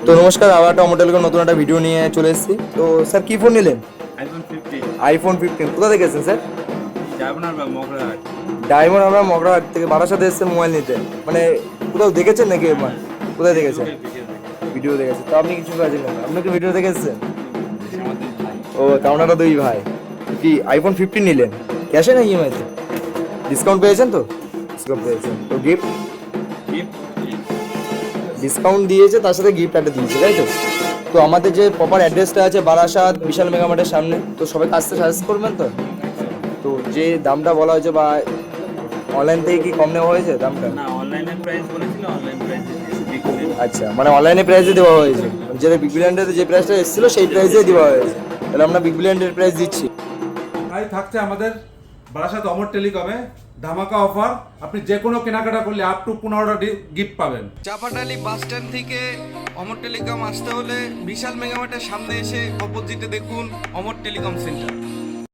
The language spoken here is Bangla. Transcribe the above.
তো নমস্কার, আবার একটা অমর টেলিকম নতুন একটা ভিডিও নিয়ে চলে এসেছি। তো স্যার কি ফোন নিলেন? আইফোন 15। iPhone 15 কোথা থেকে এসেছেন স্যার? ডায়মন্ড বা মগরাহাট। ডায়মন্ড আমরা মগরাহাট থেকে বারাসাতে এসেছে মোবাইল নিতে। মানে কোথাও দেখেছেন নাকি? কোথায় দেখেছেন? ভিডিও দেখেছেন? তো আপনি কিছু কাজে না, আপনি কি ভিডিও দেখে এসেছেন? আমাদের ভাই ও, তা আপনারা দুই ভাই। কি iPhone 15 নিলেন ক্যাশে না ইএমআইতে? ডিসকাউন্ট পেয়েছেন তো? ডিসকাউন্ট পেয়েছেন তো গিফট গিফট ডিসকাউন্ট দিয়েছে, তার সাথে গিফট একটা দিয়েছে, তাই তো? তো আমাদের যে প্রপার অ্যাড্রেসটা আছে বারাসাত বিশাল মেগামার্টের সামনে, তো সবাইকে আসতে সাজেস্ট করবেন তো? তো যে দামটা বলা হয়েছে বা অনলাইন থেকে কি কম নেওয়া হয়েছে দামটা? না, অনলাইনে প্রাইস বলেছিল, অনলাইন প্রাইস আচ্ছা, মানে অনলাইনে প্রাইসে দেওয়া হয়েছে, যেটা বিগ বিলিয়নের যে প্রাইসটা এসেছিল সেই প্রাইসেই দেওয়া হয়েছে। তাহলে আমরা বিগ বিলিয়নের প্রাইস দিচ্ছি। তাই থাকছে আমাদের বারাসাত অমর টেলিকমে ধামাকা অফার। আপনি যে কোনো কেনাকাটা করলে আপ টু 15টা গিফট পাবেন। চাপাটালি বাস স্ট্যান্ড থেকে অমর টেলিকম আসতে হলে বিশাল মেগামার্টের সামনে এসে অপোজিটে দেখুন অমর টেলিকম সেন্টার।